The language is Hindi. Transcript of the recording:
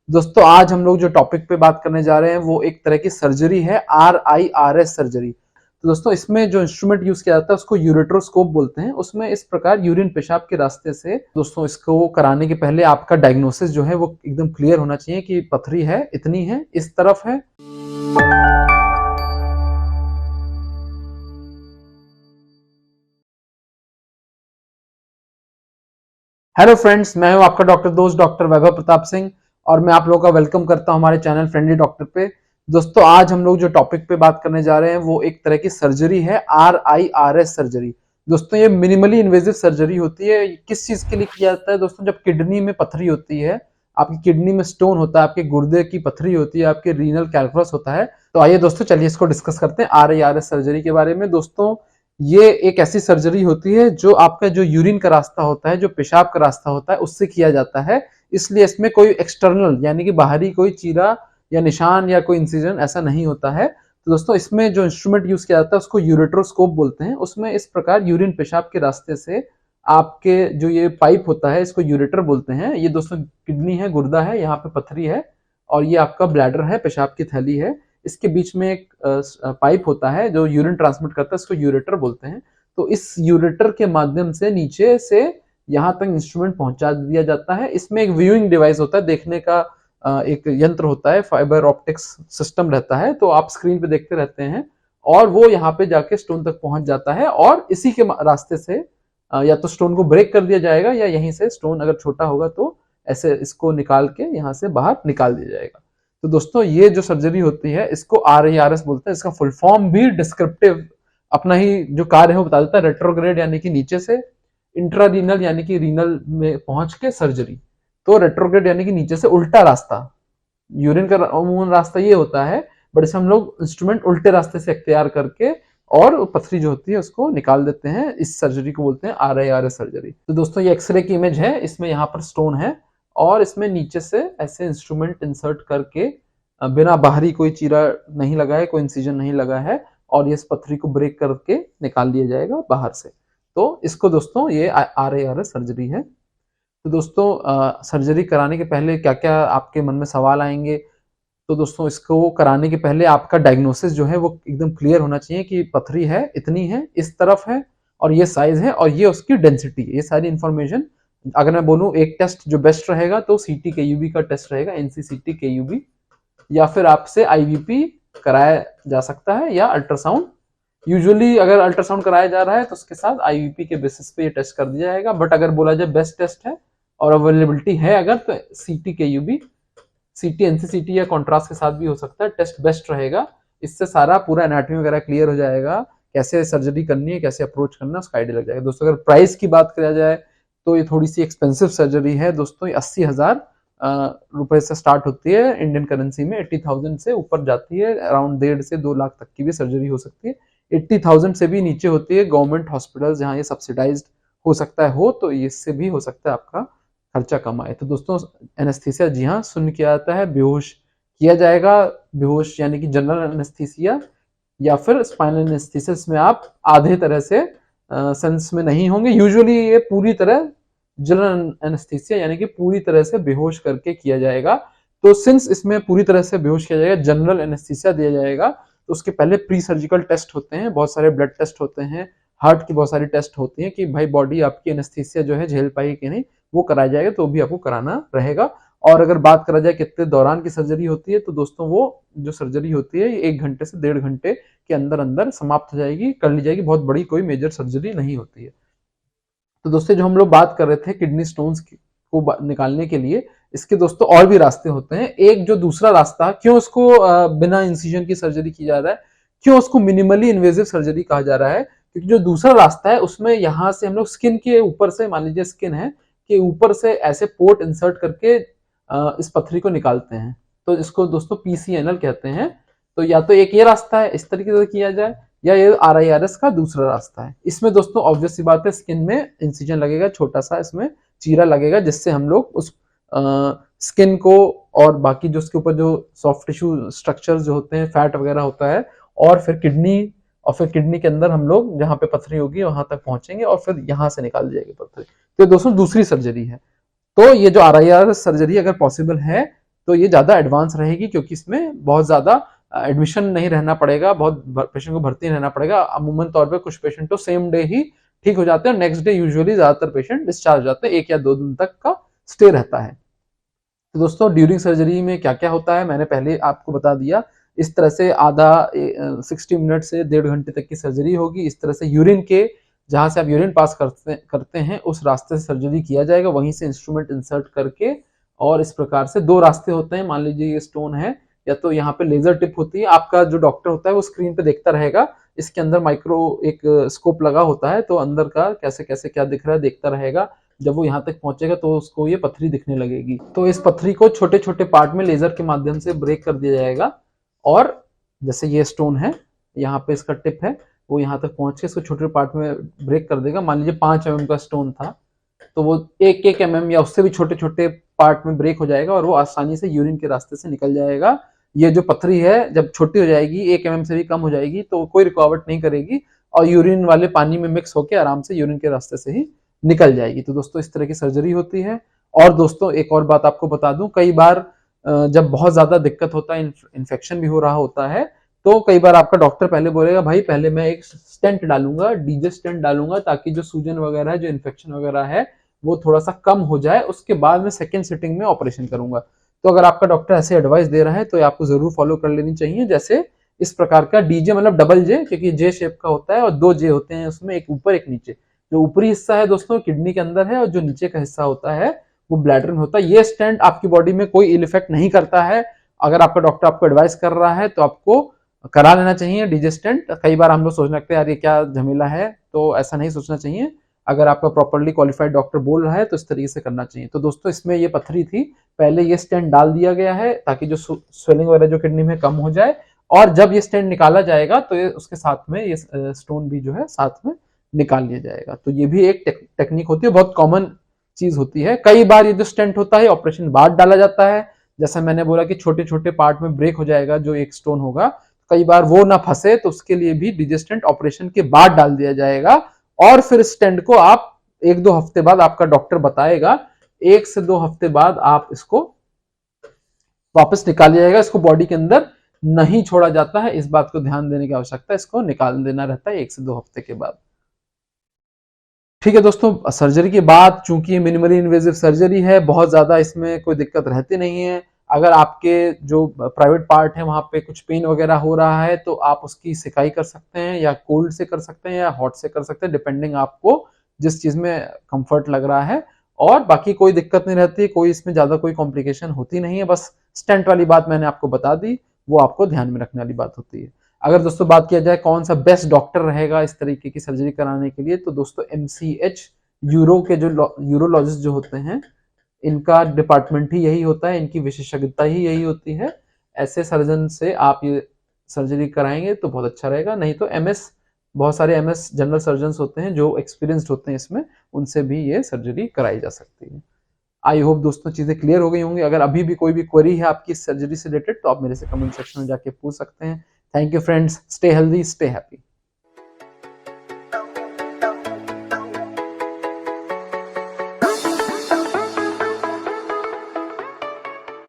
दोस्तों आज हम लोग जो टॉपिक पे बात करने जा रहे हैं वो एक तरह की सर्जरी है, RIRS सर्जरी। तो दोस्तों इसमें जो इंस्ट्रूमेंट यूज किया जाता है उसको यूरेट्रोस्कोप बोलते हैं। उसमें इस प्रकार यूरिन पेशाब के रास्ते से दोस्तों इसको कराने के पहले आपका डायग्नोसिस जो है वो एकदम क्लियर होना चाहिए कि पथरी है, इतनी है, इस तरफ है। हेलो फ्रेंड्स, मैं हूं आपका डॉक्टर दोस्त डॉक्टर वैभव प्रताप सिंह और मैं आप लोगों का वेलकम करता हूं हमारे चैनल फ्रेंडली डॉक्टर पे। दोस्तों आज हम लोग जो टॉपिक पे बात करने जा रहे हैं वो एक तरह की सर्जरी है, RIRS सर्जरी। दोस्तों ये मिनिमली इन्वेजिव सर्जरी होती है। किस चीज के लिए किया जाता है दोस्तों? जब किडनी में पथरी होती है, आपकी किडनी में स्टोन होता है, आपके गुर्दे की पथरी होती है, आपके रीनल कैल्कुलस होता है। तो आइए दोस्तों चलिए इसको डिस्कस करते हैं RIRS सर्जरी के बारे में। दोस्तों ये एक ऐसी सर्जरी होती है जो आपका जो यूरिन का रास्ता होता है, जो पेशाब का रास्ता होता है, उससे किया जाता है। इसलिए इसमें कोई एक्सटर्नल यानी कि बाहरी कोई चीरा या निशान या कोई इंसिजन ऐसा नहीं होता है। तो दोस्तों इसमें जो इंस्ट्रूमेंट यूज किया जाता है उसको यूरेट्रोस्कोप बोलते हैं। उसमें इस प्रकार यूरिन पेशाब के रास्ते से आपके जो ये पाइप होता है इसको यूरेटर बोलते हैं। ये दोस्तों किडनी है, गुर्दा है, यहाँ पे पथरी है और ये आपका ब्लैडर है, पेशाब की थैली है। इसके बीच में एक पाइप होता है जो यूरिन ट्रांसमिट करता है, इसको यूरेटर बोलते हैं। तो इस यूरेटर के माध्यम से नीचे से यहाँ तक इंस्ट्रूमेंट पहुंचा दिया जाता है। इसमें एक व्यूइंग डिवाइस होता है, देखने का एक यंत्र होता है, फाइबर ऑप्टिक्स सिस्टम रहता है। तो आप स्क्रीन पे देखते रहते हैं और वो यहाँ पे जाके स्टोन तक पहुंच जाता है और इसी के रास्ते से या तो स्टोन को ब्रेक कर दिया जाएगा या यहीं से स्टोन अगर छोटा होगा तो ऐसे इसको निकाल के यहाँ से बाहर निकाल दिया जाएगा। तो दोस्तों ये जो सर्जरी होती है इसको RIRS बोलते हैं। इसका फुल फॉर्म भी डिस्क्रिप्टिव अपना ही जो कार्य है वो बता देता है। रेट्रोग्रेड यानी कि नीचे से, इंट्रारीनल यानी कि रीनल में पहुंच के सर्जरी। तो रेट्रोग्रेड यानी कि नीचे से उल्टा रास्ता, यूरिन का अमूमन रास्ता ये होता है, बट इसे हम लोग इंस्ट्रूमेंट उल्टे रास्ते से अख्तियार करके और पथरी जो होती है उसको निकाल देते हैं। इस सर्जरी को बोलते हैं RIRS सर्जरी। तो दोस्तों ये एक्सरे की इमेज है, इसमें यहाँ पर स्टोन है और इसमें नीचे से ऐसे इंस्ट्रूमेंट इंसर्ट करके बिना बाहरी कोई चीरा नहीं लगा है, कोई इंसिजन नहीं लगा है और ये इस पथरी को ब्रेक करके निकाल दिया जाएगा बाहर से। तो इसको दोस्तों ये RIRS सर्जरी है। तो दोस्तों सर्जरी कराने के पहले क्या क्या आपके मन में सवाल आएंगे? तो दोस्तों इसको कराने के पहले आपका डायग्नोसिस जो है वो एकदम क्लियर होना चाहिए कि पथरी है, इतनी है, इस तरफ है और ये साइज है और ये उसकी डेंसिटी है। ये सारी इंफॉर्मेशन अगर मैं बोलूं एक टेस्ट जो बेस्ट रहेगा तो CT KUB का टेस्ट रहेगा, NC-CT KUB, या फिर आपसे IVP कराया जा सकता है या अल्ट्रासाउंड। यूजुअली अगर अल्ट्रासाउंड कराया जा रहा है तो उसके साथ IVP के बेसिस पे ये टेस्ट कर दिया जाएगा। बट अगर बोला जाए बेस्ट टेस्ट है और अवेलेबिलिटी है अगर, तो CT KUB, CT NC-CT या कॉन्ट्रास्ट के साथ भी हो सकता है। टेस्ट बेस्ट रहेगा, इससे सारा पूरा एनाटॉमी वगैरह क्लियर हो जाएगा, कैसे सर्जरी करनी है, कैसे अप्रोच करना है, उसका आइडिया लग जाएगा। दोस्तों अगर प्राइस की बात करा जाए तो ये थोड़ी सी एक्सपेंसिव सर्जरी है दोस्तों। 80,000 रुपए से स्टार्ट होती है इंडियन करेंसी में, 80,000 से ऊपर जाती है, अराउंड 1.5 से 2 लाख तक की भी सर्जरी हो सकती है। 80,000 से भी नीचे होती है गवर्नमेंट हॉस्पिटल जहाँ ये सब्सिडाइज्ड हो सकता है, हो तो इससे भी हो सकता है आपका खर्चा कम आए। तो दोस्तों एनेस्थीसिया, जी हाँ सुन किया जाता है, बेहोश किया जाएगा। बेहोश यानी कि जनरल एनेस्थीसिया या फिर स्पाइनल एनेस्थीसिस में आप आधे तरह से सेंस में नहीं होंगे। यूजुअली ये पूरी तरह जनरल एनेस्थीसिया यानी कि पूरी तरह से बेहोश करके किया जाएगा। तो सिंस इसमें पूरी तरह से बेहोश किया जाएगा, जनरल एनेस्थीसिया दिया जाएगा, तो उसके पहले प्री सर्जिकल टेस्ट होते हैं, बहुत सारे ब्लड टेस्ट होते हैं, हार्ट की बहुत सारी टेस्ट होती हैं कि भाई बॉडी आपकी एनेस्थीसिया जो है झेल पाई कि नहीं, वो कराया जाएगा, तो भी आपको कराना रहेगा। और अगर बात करा जाए कितने दौरान की सर्जरी होती है, तो दोस्तों वो जो सर्जरी होती है 1 घंटे से 1.5 घंटे के अंदर अंदर समाप्त हो जाएगी, कर ली जाएगी। बहुत बड़ी कोई मेजर सर्जरी नहीं होती है। तो दोस्तों जो हम लोग बात कर रहे थे किडनी स्टोन्स को निकालने के लिए, इसके दोस्तों और भी रास्ते होते हैं। एक जो दूसरा रास्ता, क्यों उसको बिना इंसिजन की सर्जरी की जा रहा है, क्यों उसको मिनिमली इन्वेजिव सर्जरी कहा जा रहा है? क्योंकि जो दूसरा रास्ता है उसमें यहाँ से हम लोग स्किन के ऊपर से, मान लीजिए स्किन है के ऊपर से ऐसे पोर्ट इंसर्ट करके इस पथरी को निकालते हैं। तो इसको दोस्तों PCNL कहते हैं। तो या तो एक ये रास्ता है, इस तरीके से किया जाए, या ये RIRS का दूसरा रास्ता है। इसमें दोस्तों ऑब्वियस सी बात है, स्किन में इंसिजन लगेगा, छोटा सा इसमें चीरा लगेगा, जिससे हम लोग उस स्किन को और बाकी जो उसके ऊपर जो सॉफ्ट टिश्यू स्ट्रक्चर जो होते हैं, फैट वगैरह होता है, और फिर किडनी, और फिर किडनी के अंदर हम लोग जहाँ पे पथरी होगी वहां तक पहुंचेंगे और फिर यहाँ से निकाल दी जाएगी पथरी। तो दोस्तों दूसरी सर्जरी है। तो ये जो RIRS सर्जरी अगर पॉसिबल है तो ये ज़्यादा एडवांस रहेगी, क्योंकि इसमें बहुत ज़्यादा एडमिशन नहीं रहना पड़ेगा, बहुत पेशेंट को भर्ती नहीं रहना पड़ेगा। अमूमन तौर पे कुछ पेशेंट तो सेम डे ही ठीक हो जाते हैं, नेक्स्ट डे यूजुअली ज़्यादातर पेशेंट डिस्चार्ज हो जाते हैं, 1 या 2 दिन तक का स्टे रहता है। तो दोस्तों ड्यूरिंग सर्जरी में क्या क्या होता है मैंने पहले आपको बता दिया। इस तरह से आधा 60 मिनट से 1.5 घंटे तक की सर्जरी होगी। इस तरह से यूरिन के जहां से आप यूरिन पास करते हैं उस रास्ते से सर्जरी किया जाएगा, वहीं से इंस्ट्रूमेंट इंसर्ट करके। और इस प्रकार से 2 रास्ते होते हैं। मान लीजिए ये स्टोन है, या तो यहाँ पे लेजर टिप होती है, आपका जो डॉक्टर होता है वो स्क्रीन पे देखता रहेगा, इसके अंदर माइक्रो एक स्कोप लगा होता है, तो अंदर का कैसे कैसे क्या दिख रहा है देखता रहेगा। जब वो यहाँ तक पहुंचेगा तो उसको ये पथरी दिखने लगेगी, तो इस पथरी को छोटे छोटे पार्ट में लेजर के माध्यम से ब्रेक कर दिया जाएगा। और जैसे ये स्टोन है, यहाँ पे इसका टिप है, वो यहाँ तक पहुंच के इसको छोटे पार्ट में ब्रेक कर देगा। मान लीजिए 5 mm का स्टोन था, तो वो 1-1 mm या उससे भी छोटे छोटे पार्ट में ब्रेक हो जाएगा, और वो आसानी से यूरिन के रास्ते से निकल जाएगा। ये जो पथरी है जब छोटी हो जाएगी, 1 mm से भी कम हो जाएगी, तो कोई रुकावट नहीं करेगी, और यूरिन वाले पानी में मिक्स होकर आराम से यूरिन के रास्ते से ही निकल जाएगी। तो दोस्तों इस तरह की सर्जरी होती है। और दोस्तों एक और बात आपको बता दूं, कई बार जब बहुत ज्यादा दिक्कत होता है, इन्फेक्शन भी हो रहा होता है, तो कई बार आपका डॉक्टर पहले बोलेगा भाई पहले मैं एक स्टेंट डालूंगा, डीजे स्टेंट डालूंगा, ताकि जो सूजन वगैरह है, जो इन्फेक्शन वगैरह है, वो थोड़ा सा कम हो जाए, उसके बाद में सेकेंड सिटिंग में ऑपरेशन करूंगा। तो अगर आपका डॉक्टर ऐसे एडवाइस दे रहा है तो आपको जरूर फॉलो कर लेनी चाहिए। जैसे इस प्रकार का डीजे मतलब डबल जे, क्योंकि जे शेप का होता है और 2 जे होते हैं उसमें, एक ऊपर एक नीचे। जो ऊपरी हिस्सा है दोस्तों किडनी के अंदर है, और जो नीचे का हिस्सा होता है वो ब्लैडर में होता है। ये स्टेंट आपकी बॉडी में कोई इल इफेक्ट नहीं करता है। अगर आपका डॉक्टर आपको एडवाइस कर रहा है तो आपको करा लेना चाहिए डीजे स्टेंट। कई बार हम लोग सोचने लगते हैं यार ये क्या झमेला है, तो ऐसा नहीं सोचना चाहिए। अगर आपका प्रॉपर्ली क्वालिफाइड डॉक्टर बोल रहा है तो इस तरीके से करना चाहिए। तो दोस्तों इसमें ये पथरी थी, पहले ये स्टेंट डाल दिया गया है ताकि जो स्वेलिंग वगैरह जो किडनी में कम हो जाए, और जब ये स्टेंट निकाला जाएगा तो ये उसके साथ में ये स्टोन भी जो है साथ में निकाल लिया जाएगा। तो ये भी एक टेक्निक होती है, बहुत कॉमन चीज होती है। कई बार ये जो स्टेंट होता है ऑपरेशन बाद डाला जाता है, जैसा मैंने बोला कि छोटे छोटे पार्ट में ब्रेक हो जाएगा जो एक स्टोन होगा, कई बार वो ना फंसे तो उसके लिए भी डीजे स्टेंट ऑपरेशन के बाद डाल दिया जाएगा। और फिर स्टेंट को आप 1-2 हफ्ते बाद, आपका डॉक्टर बताएगा, 1 से 2 हफ्ते बाद आप इसको वापस निकाल लिया जाएगा। इसको बॉडी के अंदर नहीं छोड़ा जाता है, इस बात को ध्यान देने की आवश्यकता है। इसको निकाल देना रहता है 1 से 2 हफ्ते के बाद। ठीक है दोस्तों, सर्जरी के बाद चूंकि मिनिमली इन्वेजिव सर्जरी है, बहुत ज्यादा इसमें कोई दिक्कत रहती नहीं है। अगर आपके जो प्राइवेट पार्ट है वहां पे कुछ पेन वगैरह हो रहा है तो आप उसकी सिकाई कर सकते हैं, या कोल्ड से कर सकते हैं या हॉट से कर सकते हैं, डिपेंडिंग आपको जिस चीज में कंफर्ट लग रहा है। और बाकी कोई दिक्कत नहीं रहती, कोई इसमें ज्यादा कोई कॉम्प्लिकेशन होती नहीं है। बस स्टेंट वाली बात मैंने आपको बता दी, वो आपको ध्यान में रखने वाली बात होती है। अगर दोस्तों बात किया जाए कौन सा बेस्ट डॉक्टर रहेगा इस तरीके की सर्जरी कराने के लिए, तो दोस्तों MCH यूरो के जो यूरोलॉजिस्ट जो होते हैं, इनका डिपार्टमेंट ही यही होता है, इनकी विशेषज्ञता ही यही होती है। ऐसे सर्जन से आप ये सर्जरी कराएंगे तो बहुत अच्छा रहेगा। नहीं तो MS, बहुत सारे MS जनरल सर्जन होते हैं जो एक्सपीरियंस्ड होते हैं इसमें, उनसे भी ये सर्जरी कराई जा सकती है। आई होप दोस्तों चीजें क्लियर हो गई होंगी। अगर अभी भी कोई भी क्वेरी है आपकी सर्जरी से रिलेटेड तो आप मेरे से कमेंट सेक्शन में जाके पूछ सकते हैं। Thank you friends, stay healthy, stay happy.